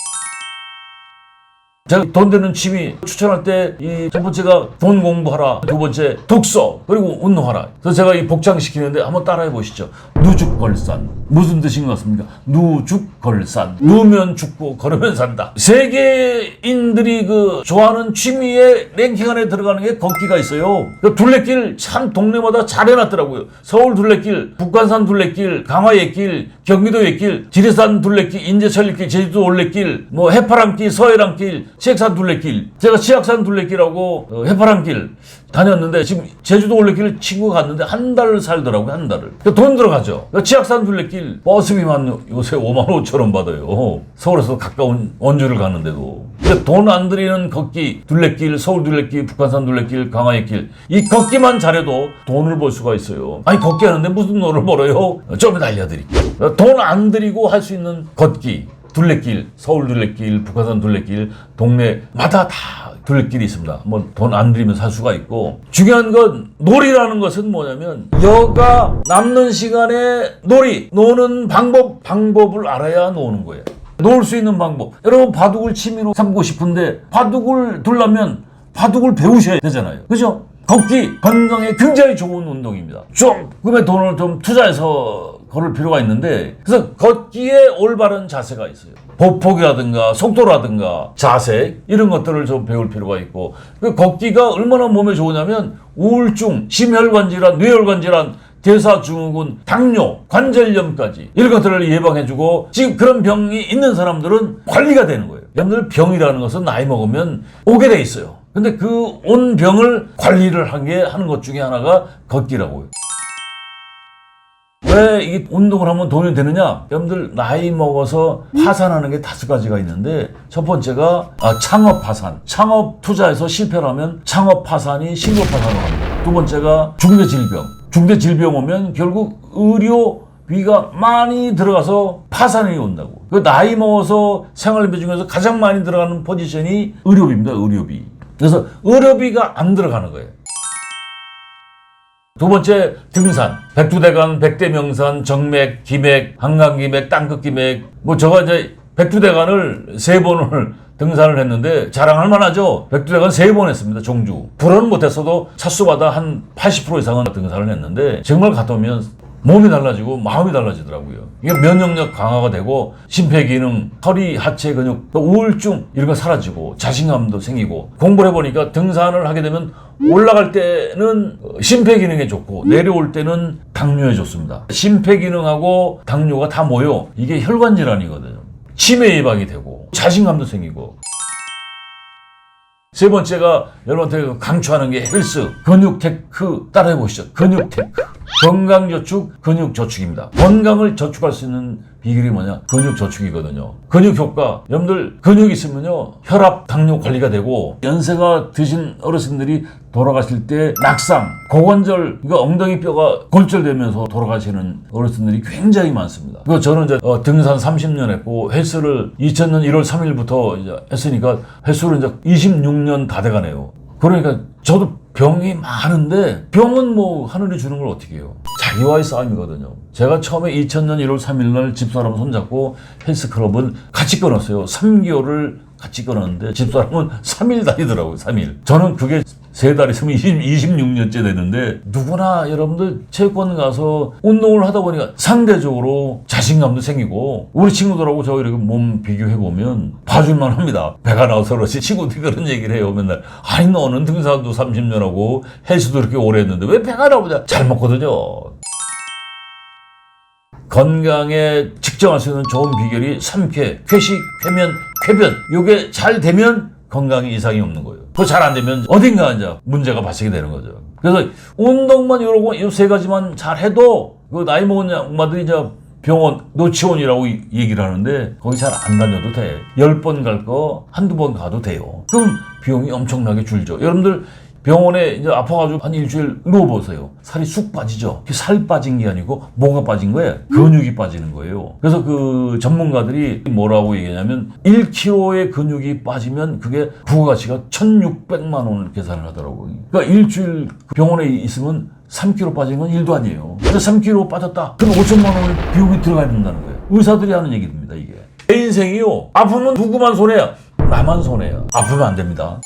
제가 돈 되는 취미 추천할 때 이 첫 번째가 돈 공부하라, 두 번째 독서, 그리고 운동하라. 그래서 제가 이 복장시키는데 한번 따라해 보시죠. 누죽걸산. 무슨 뜻인 것 같습니까? 누죽걸산. 누우면 죽고 걸으면 산다. 세계인들이 그 좋아하는 취미의 랭킹 안에 들어가는 게 걷기가 있어요. 그 둘레길 참 동네마다 잘 해놨더라고요. 서울 둘레길, 북한산 둘레길, 강화의 길, 경기도의 길, 지리산 둘레길, 인제천리길, 제주도 올레길, 뭐 해파람길, 서해랑길, 치악산 둘레길. 제가 치악산 둘레길하고 해파람길 다녔는데 지금 제주도 올레길 친구가 갔는데 한 달을 살더라고요. 한 달을. 돈 들어가죠. 치악산 둘레길 버스비만 요새 5만 5천 원 받아요. 서울에서 가까운 원주를 가는데도. 돈 안 들이는 걷기, 둘레길, 서울 둘레길, 북한산 둘레길, 강화의 길. 이 걷기만 잘해도 돈을 벌 수가 있어요. 아니 걷기 하는데 무슨 돈을 벌어요? 좀 이따 알려드릴게요. 돈 안 들이고 할 수 있는 걷기. 둘레길, 서울 둘레길, 북한산 둘레길, 동네마다 다 둘레길이 있습니다. 뭐 돈 안 들이면 살 수가 있고. 중요한 건 놀이라는 것은 뭐냐면 여가 남는 시간에 노는 방법을 알아야 노는 거예요. 놀 수 있는 방법. 여러분 바둑을 취미로 삼고 싶은데 바둑을 두려면 바둑을 배우셔야 되잖아요. 그죠? 걷기 건강에 굉장히 좋은 운동입니다. 조금의 돈을 좀 투자해서 걸을 필요가 있는데 그래서 걷기에 올바른 자세가 있어요. 보폭이라든가 속도라든가 자세 이런 것들을 좀 배울 필요가 있고 그 걷기가 얼마나 몸에 좋으냐면 우울증, 심혈관 질환, 뇌혈관 질환, 대사증후군, 당뇨, 관절염까지 이런 것들을 예방해주고 지금 그런 병이 있는 사람들은 관리가 되는 거예요. 여러분들 병이라는 것은 나이 먹으면 오게 돼 있어요. 근데 그 온 병을 관리를 하는 것 중에 하나가 걷기라고요. 왜 이 운동을 하면 돈이 되느냐? 여러분들 나이 먹어서 파산하는 게 5가지가 있는데 첫 번째가 창업 파산. 창업 투자해서 실패를 하면 창업 파산이 신고 파산으로 갑니다. 두 번째가 중대질병. 중대질병 오면 결국 의료비가 많이 들어가서 파산이 온다고. 그 나이 먹어서 생활비 중에서 가장 많이 들어가는 포지션이 의료비입니다. 의료비. 그래서 의료비가 안 들어가는 거예요. 두 번째 등산. 백두대간, 백대명산, 정맥, 기맥, 한강기맥, 땅끝기맥. 뭐 저가 이제 백두대간을 3번을 등산을 했는데 자랑할 만하죠. 백두대간 3번 했습니다. 종주. 불어는 못했어도 차수마다 한 80% 이상은 등산을 했는데 정말 갔다 오면 몸이 달라지고 마음이 달라지더라고요. 이게 면역력 강화가 되고 심폐기능, 허리, 하체 근육, 또 우울증 이런 거 사라지고 자신감도 생기고 공부를 해보니까 등산을 하게 되면 올라갈 때는 심폐기능에 좋고 내려올 때는 당뇨에 좋습니다. 심폐기능하고 당뇨가 다 모여 이게 혈관 질환이거든요. 치매 예방이 되고 자신감도 생기고. 세 번째가 여러분한테 강추하는 게 헬스, 근육테크 따라해 보시죠. 근육테크. 건강저축, 근육저축입니다. 건강을 저축할 수 있는 비결이 뭐냐? 근육저축이거든요. 근육효과. 여러분들 근육이 있으면요. 혈압, 당뇨 관리가 되고 연세가 드신 어르신들이 돌아가실 때 낙상, 고관절, 그러니까 엉덩이 뼈가 골절되면서 돌아가시는 어르신들이 굉장히 많습니다. 그래서 저는 이제 등산 30년 했고 헬스를 2000년 1월 3일부터 이제 했으니까 횟수로 이제 26년 다 돼가네요. 그러니까 저도 병이 많은데 병은 뭐 하늘이 주는 걸 어떻게 해요? 자기와의 싸움이거든요. 제가 처음에 2000년 1월 3일 날 집사람 손잡고 헬스클럽을 같이 끊었어요. 3개월을 같이 끊었는데 집사람은 3일 다니더라고요. 3일. 저는 그게 3달 있으면 26년째 되는데 누구나 여러분들 체육관 가서 운동을 하다 보니까 상대적으로 자신감도 생기고 우리 친구들하고 저 이렇게 몸 비교해보면 봐줄만 합니다. 배가 나와서 그렇지 친구들이 그런 얘기를 해요. 맨날 아니 너는 등산도 30년 하고 헬스도 이렇게 오래 했는데 왜 배가 나오냐. 잘 먹거든요. 건강에 측정할 수 있는 좋은 비결이 삼쾌, 회식, 회면, 쾌변. 이게 잘 되면 건강에 이상이 없는 거예요. 그거 잘 안 되면 어딘가 이제 문제가 발생이 되는 거죠. 그래서 운동만 이러고 이 3가지만 잘 해도 그 나이 먹은 양반들이 이제 병원, 노치원이라고 얘기를 하는데 거기 잘 안 다녀도 돼. 10번 갈 거 한두 번 가도 돼요. 그럼 비용이 엄청나게 줄죠. 여러분들 병원에 이제 아파가지고 한 일주일 누워보세요. 살이 쑥 빠지죠. 살 빠진 게 아니고 뭐가 빠진 거예요? 근육이 빠지는 거예요. 그래서 그 전문가들이 뭐라고 얘기하냐면 1kg의 근육이 빠지면 그게 부가가치가 1600만 원을 계산을 하더라고요. 그러니까 일주일 병원에 있으면 3kg 빠진 건 일도 아니에요. 근데 3kg 빠졌다. 그럼 5천만 원의 비용이 들어가야 된다는 거예요. 의사들이 하는 얘기입니다, 이게. 내 인생이요. 아프면 누구만 손해야? 나만 손해야. 아프면 안 됩니다.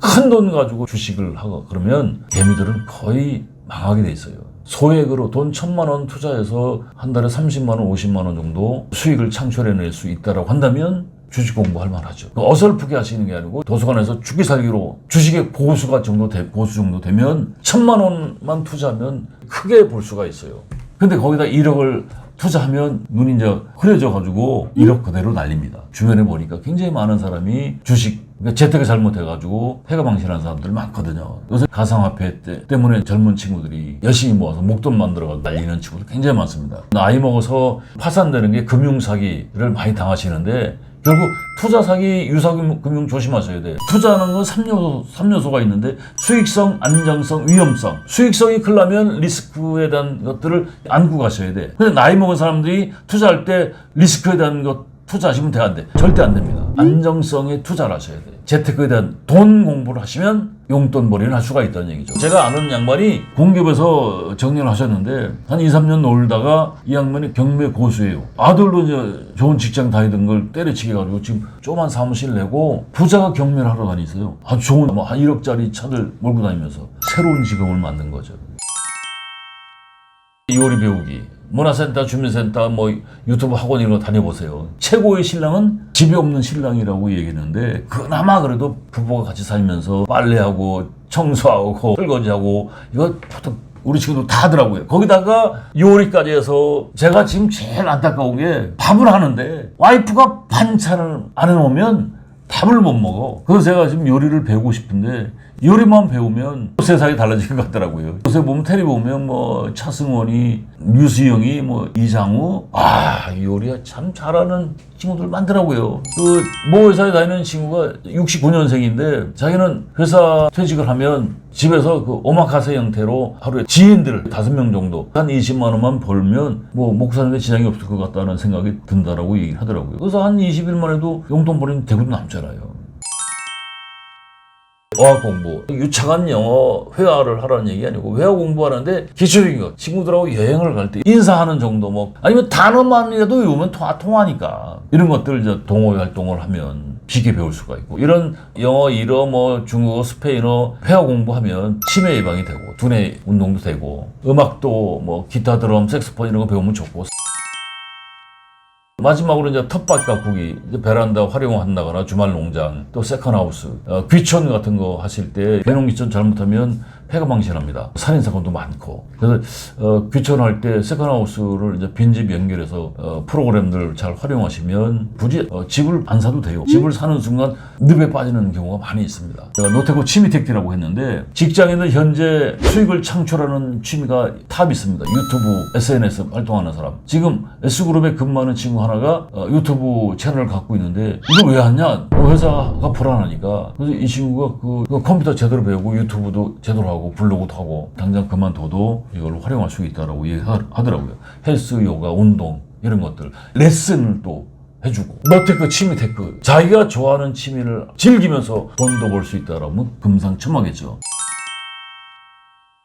큰 돈 가지고 주식을 하고 그러면 개미들은 거의 망하게 돼 있어요. 소액으로 돈 1,000만 원 투자해서 한 달에 30만 원, 50만 원 정도 수익을 창출해낼 수 있다라고 한다면 주식 공부할 만하죠. 어설프게 하시는 게 아니고 도서관에서 죽기 살기로 주식의 고수 정도 되면 1,000만 원만 투자하면 크게 볼 수가 있어요. 근데 거기다 1억을 투자하면 눈이 이제 흐려져가지고 1억 그대로 날립니다. 주변에 보니까 굉장히 많은 사람이 주식 재테크 잘못해가지고 패가망신하는 사람들 많거든요. 요새 가상화폐 때문에 젊은 친구들이 열심히 모아서 목돈 만들어가지고 날리는 친구들 굉장히 많습니다. 나이 먹어서 파산되는 게 금융사기를 많이 당하시는데 결국 투자 사기, 유사금융 조심하셔야 돼. 투자하는 건 3요소가 있는데 수익성, 안정성, 위험성. 수익성이 크려면 리스크에 대한 것들을 안고 가셔야 돼. 근데 나이 먹은 사람들이 투자할 때 리스크에 대한 것 투자하시면 안 돼. 절대 안 됩니다. 안정성에 투자를 하셔야 돼. 재테크에 대한 돈 공부를 하시면 용돈벌이를 할 수가 있다는 얘기죠. 제가 아는 양반이 공기업에서 정년을 하셨는데 한 2, 3년 놀다가 이 양반이 경매 고수예요. 아들도 이제 좋은 직장 다니던 걸 때려치게 가지고 지금 조그만 사무실 내고 부자가 경매를 하러 다니세요. 아주 좋은 한 1억짜리 차들 몰고 다니면서 새로운 직업을 만든 거죠. 요리 배우기. 문화센터, 주민센터, 유튜브 학원 이런 거 다녀보세요. 최고의 신랑은 집이 없는 신랑이라고 얘기했는데 그나마 그래도 부부가 같이 살면서 빨래하고 청소하고 설거지하고 이거 보통 우리 친구들 다 하더라고요. 거기다가 요리까지 해서 제가 지금 제일 안타까운 게 밥을 하는데 와이프가 반찬을 안 해놓으면 밥을 못 먹어. 그래서 제가 지금 요리를 배우고 싶은데 요리만 배우면 세상이 달라질 것 같더라고요. 요새 보면 텔레비 보면 차승원이, 류수영이, 이장우, 요리 참 잘하는 친구들 많더라고요. 모 회사에 다니는 친구가 69년생인데 자기는 회사 퇴직을 하면 집에서 오마카세 형태로 하루에 지인들 5명 정도 한 20만 원만 벌면 먹고 사는데 지장이 없을 것 같다는 생각이 든다라고 얘기를 하더라고요. 그래서 한 20일만 해도 용돈 벌이면 대구도 남잖아요. 어학 공부, 유창한 영어 회화를 하라는 얘기 아니고 회화 공부하는데 기초적인 것, 친구들하고 여행을 갈 때 인사하는 정도 아니면 단어만이라도 외우면 통하니까 이런 것들 이제 동호회 활동을 하면 쉽게 배울 수가 있고 이런 영어, 일어, 중국어, 스페인어 회화 공부하면 치매 예방이 되고 두뇌 운동도 되고 음악도 기타, 드럼, 색소폰 이런 거 배우면 좋고 마지막으로 이제 텃밭 가꾸기, 베란다 활용한다거나 주말 농장, 또 세컨하우스, 귀촌 같은 거 하실 때 배농귀촌 잘못하면 폐가 망신합니다. 살인사건도 많고. 그래서 귀촌할 때 세컨하우스를 이제 빈집 연결해서 프로그램들 잘 활용하시면 굳이 집을 안 사도 돼요. 집을 사는 순간 늪에 빠지는 경우가 많이 있습니다. 제가 노태고 취미택지라고 했는데 직장에는 현재 수익을 창출하는 취미가 탑이 있습니다. 유튜브, SNS 활동하는 사람. 지금 S그룹에 근무하는 친구 하나가 유튜브 채널을 갖고 있는데 이걸 왜 하냐? 회사가 불안하니까. 그래서 이 친구가 그 컴퓨터 제대로 배우고 유튜브도 제대로 하고 블로그도 하고 당장 그만둬도 이걸 활용할 수 있다라고 얘기하더라고요. 헬스, 요가, 운동 이런 것들 레슨을 또 해주고 너테크, 취미테크 자기가 좋아하는 취미를 즐기면서 돈도 벌 수 있다라면 금상첨화겠죠.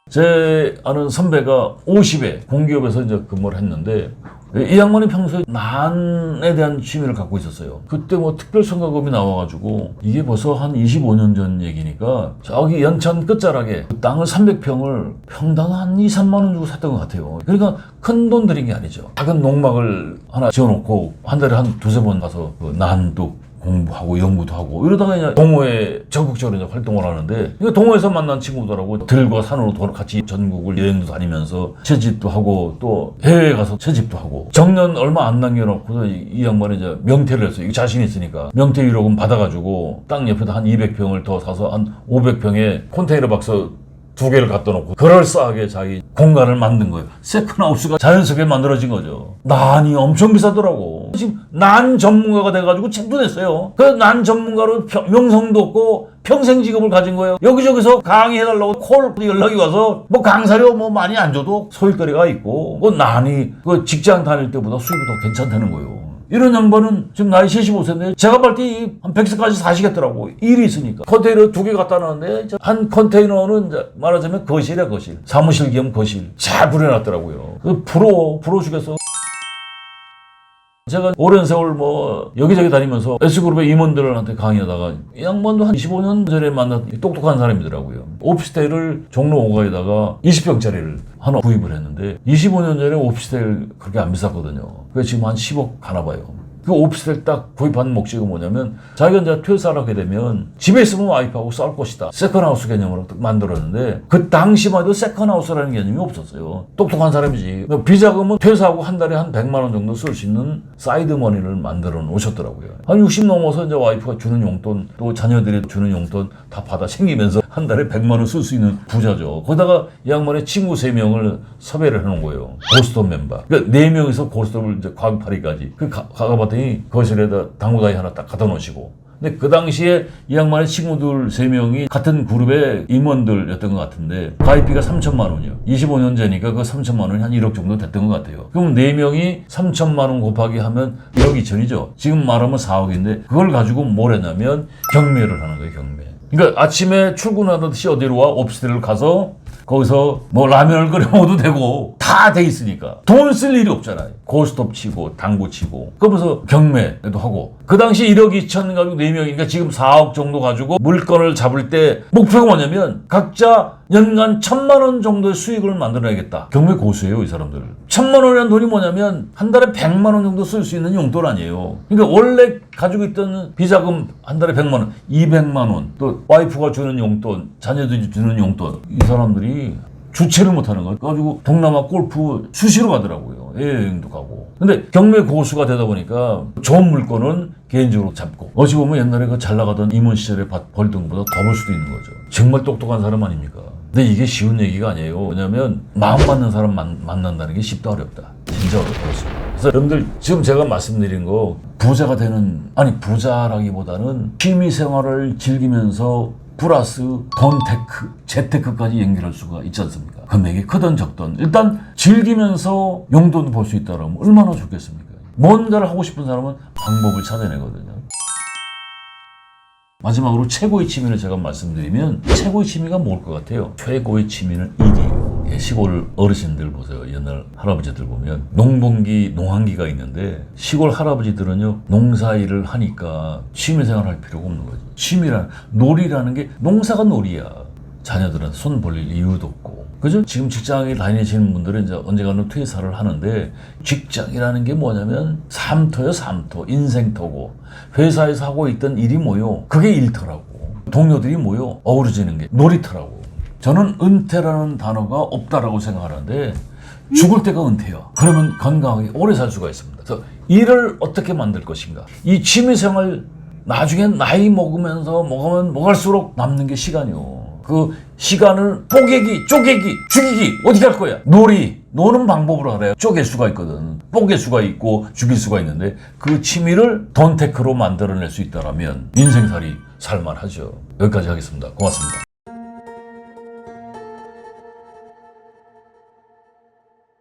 제 아는 선배가 50에 공기업에서 이제 근무를 했는데 이 양반이 평소에 난에 대한 취미를 갖고 있었어요. 그때 특별성과금이 나와가지고 이게 벌써 한 25년 전 얘기니까 저기 연천 끝자락에 그 땅을 300평을 평당 한 2, 3만 원 주고 샀던 것 같아요. 그러니까 큰 돈 들인 게 아니죠. 작은 농막을 하나 지어놓고 한 달에 한 두세 번 가서 난도 공부하고 연구도 하고 이러다가 이제 동호회 적극적으로 이제 활동을 하는데 이거 동호회에서 만난 친구들하고 들과 산으로 같이 전국을 여행도 다니면서 채집도 하고 또 해외에 가서 채집도 하고 정년 얼마 안 남겨놓고서 이 양반이 이제 명퇴를 했어요. 자신 있으니까 명퇴 위로금 받아가지고 땅 옆에다 한 200평을 더 사서 한 500평에 컨테이너 박스 2개를 갖다 놓고 그럴싸하게 자기 공간을 만든 거예요. 세컨하우스가 자연스럽게 만들어진 거죠. 난이 엄청 비싸더라고. 지금 난 전문가가 돼가지고 책도 냈어요. 그 난 전문가로 명성도 없고 평생 직업을 가진 거예요. 여기저기서 강의해달라고 콜 연락이 와서 강사료 많이 안 줘도 소일거리가 있고 난이 그 직장 다닐 때보다 수입이 더 괜찮다는 거예요. 이런 양반은 지금 나이 75세인데 제가 볼 때 한 100세까지 사시겠더라고. 일이 있으니까. 컨테이너 2개 갖다 놨는데 한 컨테이너는 말하자면 거실이야 거실. 사무실 겸 거실. 잘 부려놨더라고요. 부러워 죽겠어. 제가 오랜 세월 뭐 여기저기 다니면서 S그룹의 임원들한테 강의하다가 이 양반도 한 25년 전에 만난 똑똑한 사람이더라고요. 오피스텔을 종로 5가에다가 20평짜리를 하나 구입을 했는데 25년 전에 오피스텔 그렇게 안 비쌌거든요. 그래서 지금 한 10억 가나 봐요. 그 오피스텔 딱 구입한 목적이 뭐냐면 자기가 이제 퇴사를 하게 되면 집에 있으면 와이프하고 싸울 것이다. 세컨하우스 개념으로 딱 만들었는데 그 당시만 해도 세컨하우스라는 개념이 없었어요. 똑똑한 사람이지. 비자금은 퇴사하고 한 달에 한 100만 원 정도 쓸 수 있는 사이드머니를 만들어 놓으셨더라고요. 한 60 넘어서 이제 와이프가 주는 용돈 또 자녀들이 주는 용돈 다 받아 챙기면서 한 달에 100만 원 쓸 수 있는 부자죠. 거기다가 이 양반의 친구 3명을 섭외를 해놓은 거예요. 고스톱 멤버. 그러니까 4명이서 고스톱을 이제 과학파리까지. 가봤더니 거실에다 당구다이 하나 딱 갖다 놓으시고. 근데 그 당시에 이 양반의 친구들 3명이 같은 그룹의 임원들이었던 것 같은데 가입비가 3천만 원이요. 25년 전이니까 그 3천만 원이 한 1억 정도 됐던 것 같아요. 그럼 4명이 3천만 원 곱하기 하면 1억 2천이죠. 지금 말하면 4억인데 그걸 가지고 뭘 했냐면 경매를 하는 거예요. 경매. 그러니까 아침에 출근하듯이 어디로 와? 오피스텔을 가서 거기서 뭐 라면을 끓여 먹어도 되고 다 돼 있으니까 돈 쓸 일이 없잖아요. 고스톱 치고 당구 치고 그러면서 경매도 하고 그 당시 1억 2천 가지고 4명이니까 지금 4억 정도 가지고 물건을 잡을 때 목표가 뭐냐면 각자 연간 1,000만 원 정도의 수익을 만들어야겠다. 경매 고수예요, 이 사람들. 1,000만 원이라는 돈이 뭐냐면 한 달에 100만 원 정도 쓸 수 있는 용돈 아니에요. 그러니까 원래 가지고 있던 비자금 한 달에 100만 원, 200만 원, 또 와이프가 주는 용돈, 자녀들이 주는 용돈. 이 사람들이 주체를 못하는 거 가지고 동남아 골프 수시로 가더라고요. 여행도 가고. 근데 경매 고수가 되다 보니까 좋은 물건은 개인적으로 잡고 어찌 보면 옛날에 그 잘 나가던 임원 시절에 벌던 것보다 더 벌 수도 있는 거죠. 정말 똑똑한 사람 아닙니까? 근데 이게 쉬운 얘기가 아니에요. 왜냐면 마음 맞는 사람 만난다는 게 쉽다 어렵다. 진짜 어렵습니다. 그래서 여러분들 지금 제가 말씀드린 거 부자가 되는 부자라기보다는 취미 생활을 즐기면서 플러스 돈-테크, 재테크까지 연결할 수가 있지 않습니까? 금액이 크든 적든 일단 즐기면서 용돈 벌 수 있다면 얼마나 좋겠습니까? 뭔가를 하고 싶은 사람은 방법을 찾아내거든요. 마지막으로 최고의 취미를 제가 말씀드리면 최고의 취미가 뭘 것 같아요? 최고의 취미는 일이에요. 시골 어르신들 보세요. 옛날 할아버지들 보면 농번기, 농한기가 있는데 시골 할아버지들은요 농사일을 하니까 취미생활 할 필요가 없는 거지. 놀이라는 게 농사가 놀이야. 자녀들한테 손 벌릴 이유도 없고. 그죠? 지금 직장에 다니시는 분들은 이제 언젠가는 퇴사를 하는데 직장이라는 게 뭐냐면 삶터요, 삶터. 인생터고. 회사에서 하고 있던 일이 뭐요? 그게 일터라고. 동료들이 뭐요? 어우러지는 게 놀이터라고. 저는 은퇴라는 단어가 없다라고 생각하는데 죽을 때가 은퇴야. 그러면 건강하게 오래 살 수가 있습니다. 그래서 일을 어떻게 만들 것인가. 이 취미생활 나중에 나이 먹으면 먹을수록 남는 게 시간이요. 그 시간을 쪼개기, 죽이기 어디 갈 거야? 노는 방법으로 알아요. 쪼갤 수가 있거든. 뽀갤 수가 있고 죽일 수가 있는데 그 취미를 돈-테크로 만들어낼 수 있다면 인생살이 살만하죠. 여기까지 하겠습니다. 고맙습니다.